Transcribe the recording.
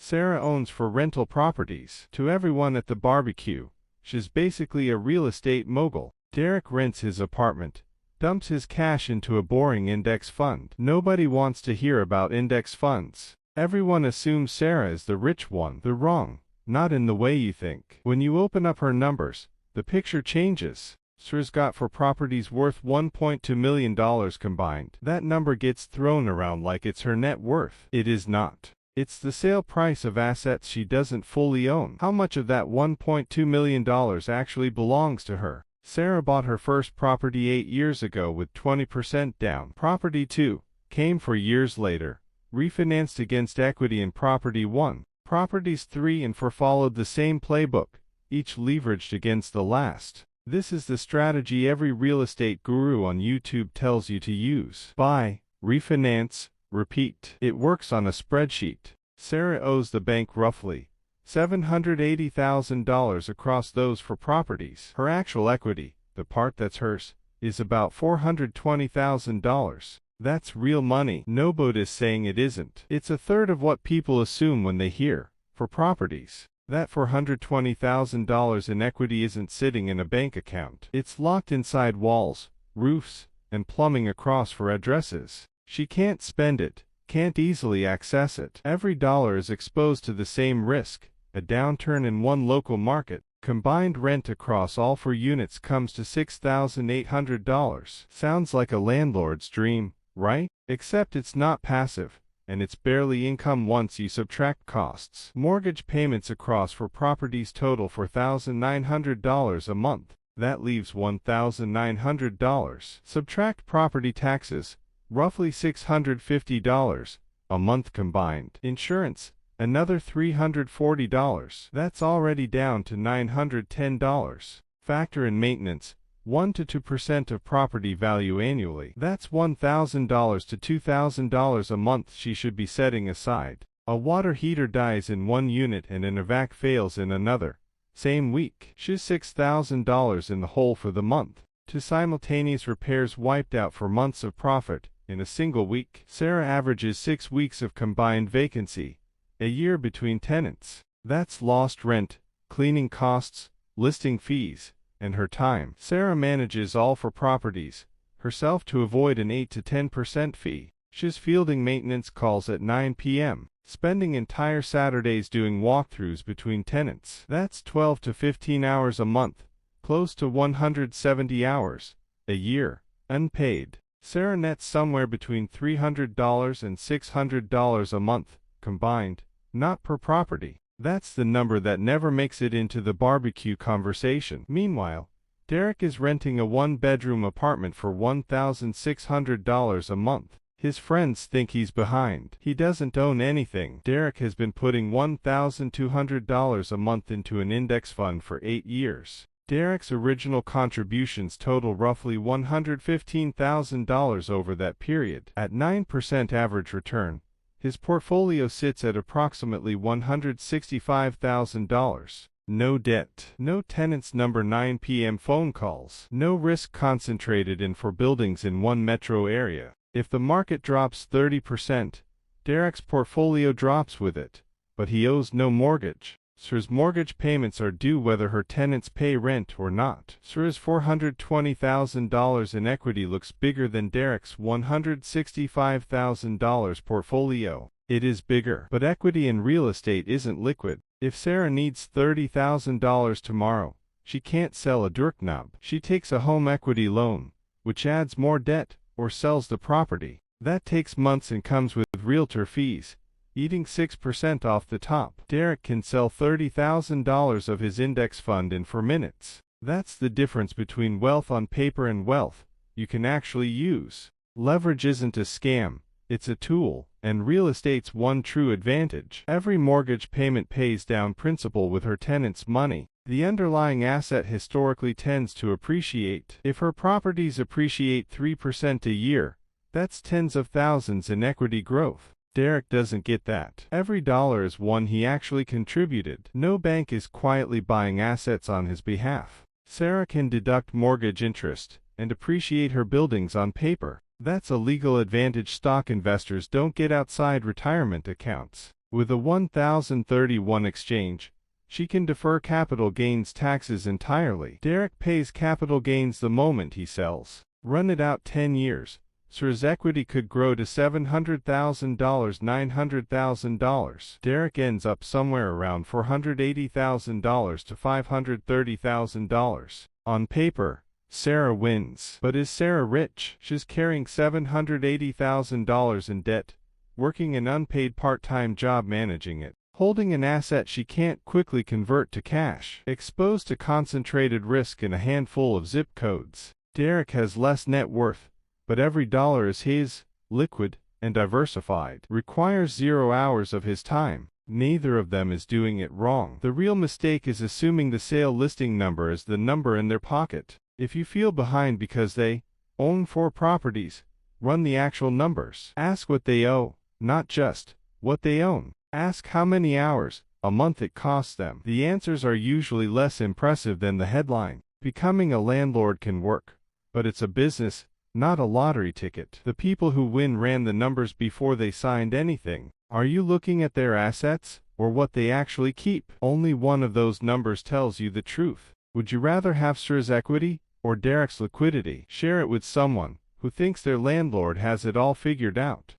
Sarah owns for rental properties. To everyone at the barbecue, she's basically a real estate mogul. Derek rents his apartment, dumps his cash into a boring index fund. Nobody wants to hear about index funds. Everyone assumes Sarah is the rich one. They're wrong, not in the way you think. When you open up her numbers, the picture changes. Sarah's got for properties worth $1.2 million combined. That number gets thrown around like it's her net worth. It is not. It's the sale price of assets she doesn't fully own. How much of that $1.2 million actually belongs to her? Sarah bought her first property 8 years ago with 20% down. Property 2 came 4 years later, refinanced against equity in property 1. Properties 3 and 4 followed the same playbook, each leveraged against the last. This is the strategy every real estate guru on YouTube tells you to use. Buy, refinance, repeat. It works on a spreadsheet. Sarah owes the bank roughly $780,000 across those 4 properties. Her actual equity, the part that's hers, is about $420,000. That's real money. Nobody's saying it isn't. It's a third of what people assume when they hear for properties. That $420,000 in equity isn't sitting in a bank account. It's locked inside walls, roofs, and plumbing across 4 addresses. She can't spend it, can't easily access it. Every dollar is exposed to the same risk, a downturn in one local market. Combined rent across all 4 units comes to $6,800. Sounds like a landlord's dream, right? Except it's not passive, and it's barely income once you subtract costs. Mortgage payments across 4 properties total $4,900 a month. That leaves $1,900. Subtract property taxes, roughly $650 a month combined. Insurance, another $340. That's already down to $910. Factor in maintenance, 1 to 2% of property value annually. That's $1,000 to $2,000 a month she should be setting aside. A water heater dies in one unit and an evac fails in another. Same week. She's $6,000 in the hole for the month. 2 simultaneous repairs wiped out for months of profit in a single week. Sarah averages 6 weeks of combined vacancy, a year between tenants. That's lost rent, cleaning costs, listing fees, and her time. Sarah manages all 4 properties herself to avoid an 8 to 10% fee. She's fielding maintenance calls at 9 p.m., spending entire Saturdays doing walkthroughs between tenants. That's 12 to 15 hours a month, close to 170 hours a year, unpaid. Sarah nets somewhere between $300 and $600 a month, combined, not per property. That's the number that never makes it into the barbecue conversation. Meanwhile, Derek is renting a 1-bedroom apartment for $1,600 a month. His friends think he's behind. He doesn't own anything. Derek has been putting $1,200 a month into an index fund for 8 years. Derek's original contributions total roughly $115,000 over that period. At 9% average return, his portfolio sits at approximately $165,000. No debt. No tenants. Number 9 p.m. phone calls. No risk concentrated in 4 buildings in one metro area. If the market drops 30%, Derek's portfolio drops with it, but he owes no mortgage. Sarah's mortgage payments are due whether her tenants pay rent or not. Sarah's $420,000 in equity looks bigger than Derek's $165,000 portfolio. It is bigger, but equity in real estate isn't liquid. If Sarah needs $30,000 tomorrow, she can't sell a doorknob. She takes a home equity loan, which adds more debt, or sells the property. That takes months and comes with realtor fees, eating 6% off the top. Derek can sell $30,000 of his index fund in 4 minutes. That's the difference between wealth on paper and wealth you can actually use. Leverage isn't a scam, it's a tool, and real estate's one true advantage. Every mortgage payment pays down principal with her tenant's money. The underlying asset historically tends to appreciate. If her properties appreciate 3% a year, that's tens of thousands in equity growth. Derek doesn't get that. Every dollar is one he actually contributed. No bank is quietly buying assets on his behalf. Sarah can deduct mortgage interest and appreciate her buildings on paper. That's a legal advantage stock investors don't get outside retirement accounts. With a 1031 exchange, she can defer capital gains taxes entirely. Derek pays capital gains the moment he sells. Run it out 10 years. Sir's equity could grow to $700,000, $900,000. Derek ends up somewhere around $480,000 to $530,000. On paper, Sarah wins. But is Sarah rich? She's carrying $780,000 in debt, working an unpaid part-time job managing it, holding an asset she can't quickly convert to cash, exposed to concentrated risk in a handful of zip codes. Derek has less net worth, but every dollar is his, liquid, and diversified. Requires 0 hours of his time. Neither of them is doing it wrong. The real mistake is assuming the sale listing number is the number in their pocket. If you feel behind because they own 4 properties, run the actual numbers. Ask what they owe, not just what they own. Ask how many hours a month it costs them. The answers are usually less impressive than the headline. Becoming a landlord can work, but it's a business, not a lottery ticket. The people who win ran the numbers before they signed anything. Are you looking at their assets, or what they actually keep? Only one of those numbers tells you the truth. Would you rather have Sir's equity, or Derek's liquidity? Share it with someone who thinks their landlord has it all figured out.